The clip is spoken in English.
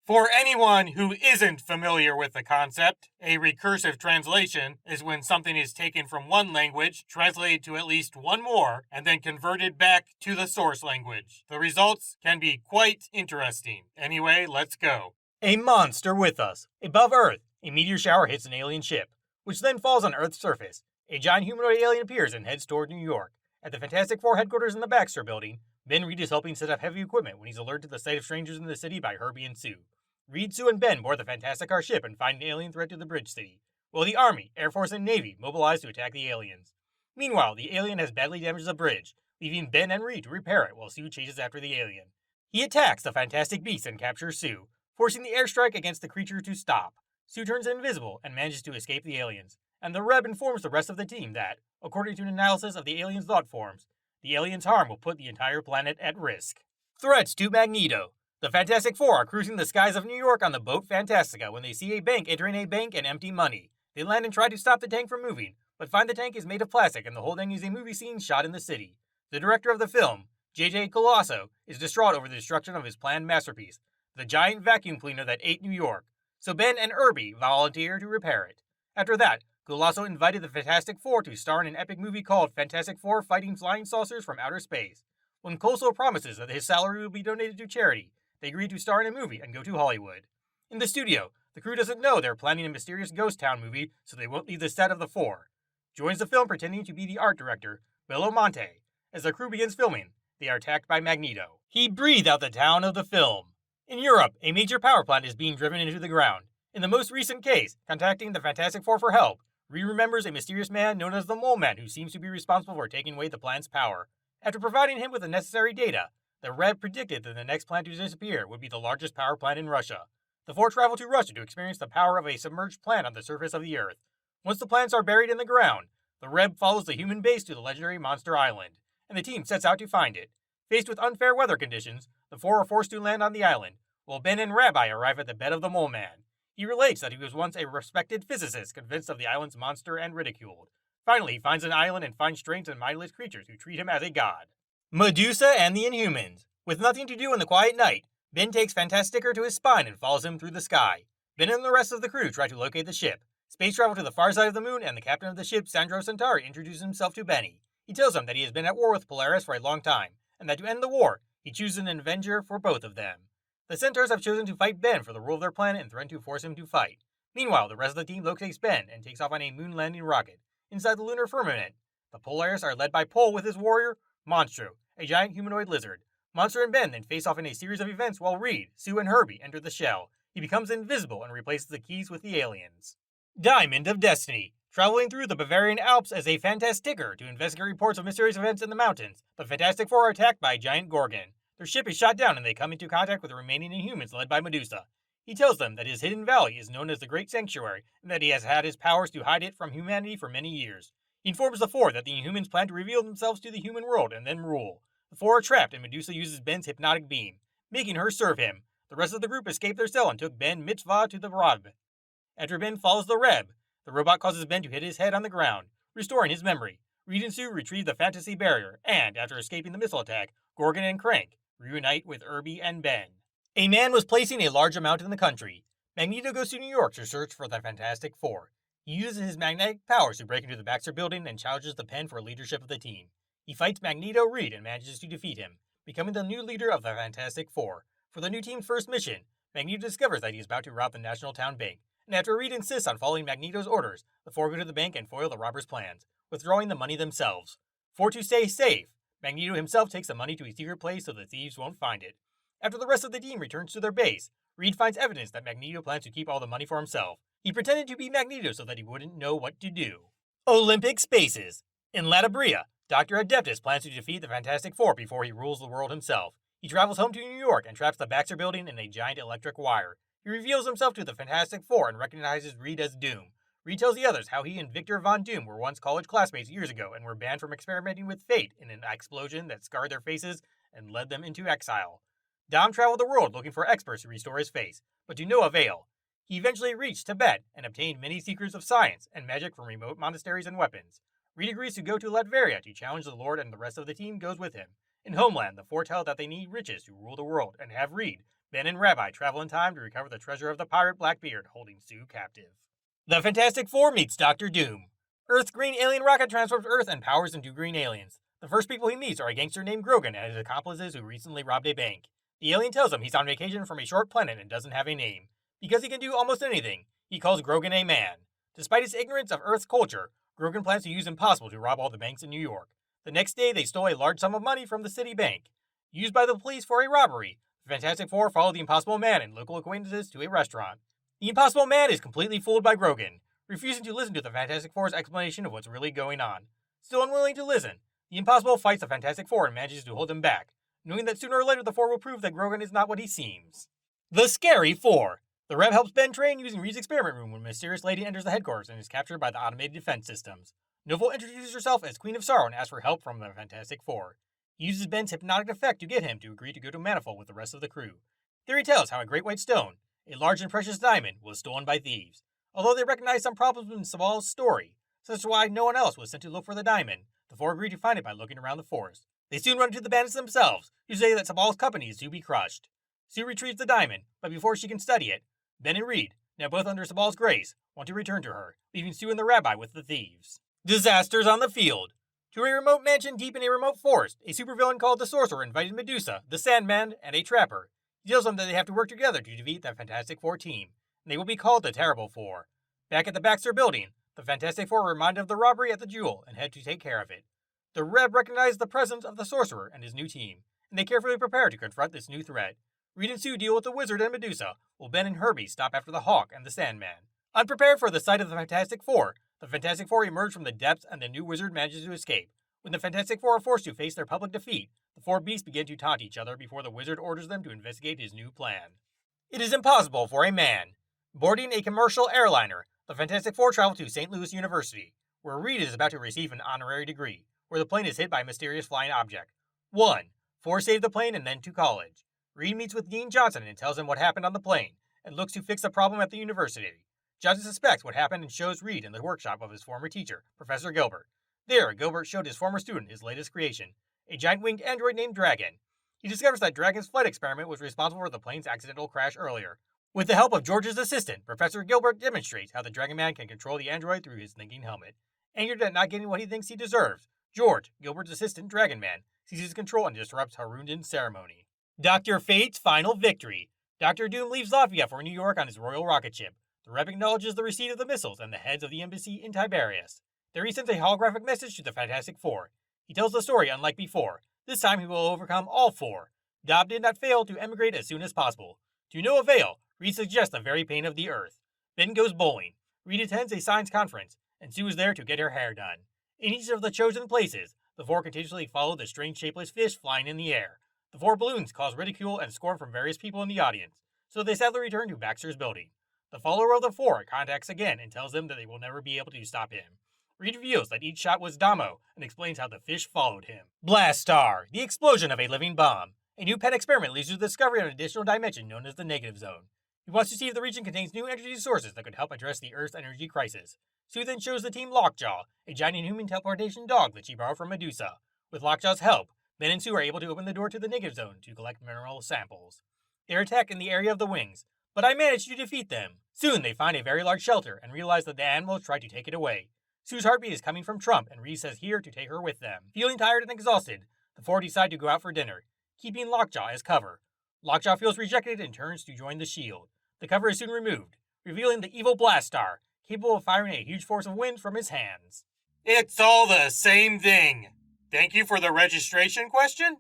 For anyone who isn't familiar with the concept, a recursive translation is when something is taken from one language, translated to at least one more, and then converted back to the source language. The results can be quite interesting. Anyway, let's go. A monster with us. Above Earth, a meteor shower hits an alien ship, which then falls on Earth's surface. A giant humanoid alien appears and heads toward New York. At the Fantastic Four headquarters in the Baxter Building, Ben Reed is helping set up heavy equipment when he's alerted to the sight of strangers in the city by Herbie and Sue. Reed, Sue, and Ben board the Fantastic Car ship and find an alien threat to the bridge city, while the Army, Air Force, and Navy mobilize to attack the aliens. Meanwhile, the alien has badly damaged the bridge, leaving Ben and Reed to repair it while Sue chases after the alien. He attacks the Fantastic Beast and captures Sue, forcing the airstrike against the creature to stop. Sue turns invisible and manages to escape the aliens, and the Reb informs the rest of the team that, according to an analysis of the aliens' thought forms, the aliens' harm will put the entire planet at risk. Threats to Magneto. The Fantastic Four are cruising the skies of New York on the boat Fantastica when they see a bank entering a bank and empty money. They land and try to stop the tank from moving, but find the tank is made of plastic and the whole thing is a movie scene shot in the city. The director of the film, J.J. Colasso, is distraught over the destruction of his planned masterpiece, the giant vacuum cleaner that ate New York, so Ben and Herbie volunteer to repair it. After that, Colasso invited the Fantastic Four to star in an epic movie called Fantastic Four Fighting Flying Saucers from Outer Space. When Colasso promises that his salary will be donated to charity, they agree to star in a movie and go to Hollywood. In the studio, the crew doesn't know they're planning a mysterious ghost town movie, so they won't leave the set of the Four. Joins the film pretending to be the art director, Bill Monte. As the crew begins filming, they are attacked by Magneto. He breathed out the town of the film. In Europe, a major power plant is being driven into the ground. In the most recent case, contacting the Fantastic Four for help, Reed remembers a mysterious man known as the Mole Man who seems to be responsible for taking away the plant's power. After providing him with the necessary data, the Rev predicted that the next plant to disappear would be the largest power plant in Russia. The Four travel to Russia to experience the power of a submerged plant on the surface of the Earth. Once the plants are buried in the ground, the Rev follows the human base to the legendary Monster Island, and the team sets out to find it. Faced with unfair weather conditions, the Four are forced to land on the island, while Ben and Rabbi arrive at the bed of the Mole Man. He relates that he was once a respected physicist convinced of the island's monster and ridiculed. Finally, he finds an island and finds strange and mindless creatures who treat him as a god. Medusa and the Inhumans. With nothing to do in the quiet night, Ben takes Fantasticker to his spine and follows him through the sky. Ben and the rest of the crew try to locate the ship. Space travel to the far side of the moon, and the captain of the ship, Sandro Centauri, introduces himself to Benny. He tells him that he has been at war with Polaris for a long time, and that to end the war, he chooses an avenger for both of them. The Centaurs have chosen to fight Ben for the rule of their planet and threaten to force him to fight. Meanwhile, the rest of the team locates Ben and takes off on a moon landing rocket. Inside the lunar firmament, the Polaris are led by Pole with his warrior, Monstro, a giant humanoid lizard. Monster and Ben then face off in a series of events while Reed, Sue, and Herbie enter the shell. He becomes invisible and replaces the keys with the aliens. Diamond of Destiny. Traveling through the Bavarian Alps as a Fantasticker to investigate reports of mysterious events in the mountains, the Fantastic Four are attacked by a giant Gorgon. Their ship is shot down and they come into contact with the remaining Inhumans led by Medusa. He tells them that his hidden valley is known as the Great Sanctuary and that he has had his powers to hide it from humanity for many years. He informs the Four that the Inhumans plan to reveal themselves to the human world and then rule. The Four are trapped and Medusa uses Ben's hypnotic beam, making her serve him. The rest of the group escaped their cell and took Ben Mitzvah to the Reb. After Ben follows the Reb, the robot causes Ben to hit his head on the ground, restoring his memory. Reed and Sue retrieve the fantasy barrier, and after escaping the missile attack, Gorgon and Crank reunite with Herbie and Ben. A man was placing a large amount in the country. Magneto goes to New York to search for the Fantastic Four. He uses his magnetic powers to break into the Baxter Building and challenges the Pen for leadership of the team. He fights Magneto Reed and manages to defeat him, becoming the new leader of the Fantastic Four. For the new team's first mission, Magneto discovers that he is about to rob the National Town Bank, and after Reed insists on following Magneto's orders, the Four go to the bank and foil the robbers' plans, withdrawing the money themselves. For to stay safe, Magneto himself takes the money to a secret place so the thieves won't find it. After the rest of the team returns to their base, Reed finds evidence that Magneto plans to keep all the money for himself. He pretended to be Magneto so that he wouldn't know what to do. Olympic Spaces. In Latabria, Dr. Adeptus plans to defeat the Fantastic Four before he rules the world himself. He travels home to New York and traps the Baxter Building in a giant electric wire. He reveals himself to the Fantastic Four and recognizes Reed as Doom. Reed tells the others how he and Victor Von Doom were once college classmates years ago and were banned from experimenting with fate in an explosion that scarred their faces and led them into exile. Dom traveled the world looking for experts to restore his face, but to no avail. He eventually reached Tibet and obtained many secrets of science and magic from remote monasteries and weapons. Reed agrees to go to Latveria to challenge the Lord, and the rest of the team goes with him. In Homeland, the Four tell that they need riches to rule the world and have Reed, Ben and Rabbi travel in time to recover the treasure of the pirate Blackbeard holding Sue captive. The Fantastic Four meets Dr. Doom. Earth's green alien rocket transforms Earth and powers into green aliens. The first people he meets are a gangster named Grogan and his accomplices who recently robbed a bank. The alien tells him he's on vacation from a short planet and doesn't have a name. Because he can do almost anything, he calls Grogan a man. Despite his ignorance of Earth's culture, Grogan plans to use Impossible to rob all the banks in New York. The next day, they stole a large sum of money from the city bank. Used by the police for a robbery, the Fantastic Four follow the Impossible Man and local acquaintances to a restaurant. The Impossible Man is completely fooled by Grogan, refusing to listen to the Fantastic Four's explanation of what's really going on. Still unwilling to listen, the Impossible fights the Fantastic Four and manages to hold him back, knowing that sooner or later the Four will prove that Grogan is not what he seems. The Scary Four. The Rev helps Ben train using Reed's experiment room when a mysterious lady enters the headquarters and is captured by the automated defense systems. Novel introduces herself as Queen of Sorrow and asks for help from the Fantastic Four. He uses Ben's hypnotic effect to get him to agree to go to Manifold with the rest of the crew. There he tells how a great white stone, a large and precious diamond, was stolen by thieves. Although they recognize some problems in Sabal's story, such as why no one else was sent to look for the diamond, the Four agree to find it by looking around the forest. They soon run into the bandits themselves, who say that Sabal's company is to be crushed. Sue retrieves the diamond, but before she can study it, Ben and Reed, now both under Sabal's grace, want to return to her, leaving Sue and the rabbi with the thieves. Disasters on the field. To a remote mansion deep in a remote forest, a supervillain called the Sorcerer invited Medusa, the Sandman, and a Trapper. He tells them that they have to work together to defeat the Fantastic Four team, and they will be called the Terrible Four. Back at the Baxter building, the Fantastic Four are reminded of the robbery at the Jewel and head to take care of it. The Reb recognizes the presence of the Sorcerer and his new team, and they carefully prepare to confront this new threat. Reed and Sue deal with the Wizard and Medusa, while Ben and Herbie stop after the Hawk and the Sandman. Unprepared for the sight of the Fantastic Four emerge from the depths and the new Wizard manages to escape. When the Fantastic Four are forced to face their public defeat, the four beasts begin to taunt each other before the Wizard orders them to investigate his new plan. It is impossible for a man. Boarding a commercial airliner, the Fantastic Four travel to St. Louis University, where Reed is about to receive an honorary degree, where the plane is hit by a mysterious flying object. 1. Four save the plane and then to college. Reed meets with Dean Johnson and tells him what happened on the plane, and looks to fix the problem at the university. Johnson suspects what happened and shows Reed in the workshop of his former teacher, Professor Gilbert. There, Gilbert showed his former student his latest creation, a giant winged android named Dragon. He discovers that Dragon's flight experiment was responsible for the plane's accidental crash earlier. With the help of George's assistant, Professor Gilbert demonstrates how the Dragon Man can control the android through his thinking helmet. Angered at not getting what he thinks he deserves, George, Gilbert's assistant Dragon Man, seizes control and disrupts Harundan's ceremony. Dr. Fate's final victory. Dr. Doom leaves Latvia for New York on his royal rocket ship. The Rep acknowledges the receipt of the missiles and the heads of the embassy in Tiberias. There he sends a holographic message to the Fantastic Four. He tells the story unlike before. This time he will overcome all four. Dob did not fail to emigrate as soon as possible. To no avail, Reed suggests the very pain of the earth. Ben goes bowling. Reed attends a science conference, and Sue is there to get her hair done. In each of the chosen places, the four continuously follow the strange shapeless fish flying in the air. The four balloons cause ridicule and scorn from various people in the audience, so they sadly return to Baxter's building. The follower of the four contacts again and tells them that they will never be able to stop him. Reed reveals that each shot was Damo and explains how the fish followed him. Blast Star, the explosion of a living bomb. A new pet experiment leads to the discovery of an additional dimension known as the Negative Zone. He wants to see if the region contains new energy sources that could help address the Earth's energy crisis. Sue then shows the team Lockjaw, a giant inhuman teleportation dog that she borrowed from Medusa. With Lockjaw's help, Ben and Sue are able to open the door to the Negative Zone to collect mineral samples. They are attacked in the area of the wings, but I managed to defeat them. Soon they find a very large shelter and realize that the animals tried to take it away. Sue's heartbeat is coming from Trump, and Reed says here to take her with them. Feeling tired and exhausted, the four decide to go out for dinner, keeping Lockjaw as cover. Lockjaw feels rejected and turns to join the shield. The cover is soon removed, revealing the evil Blast Star, capable of firing a huge force of wind from his hands. It's all the same thing. Thank you for the registration question?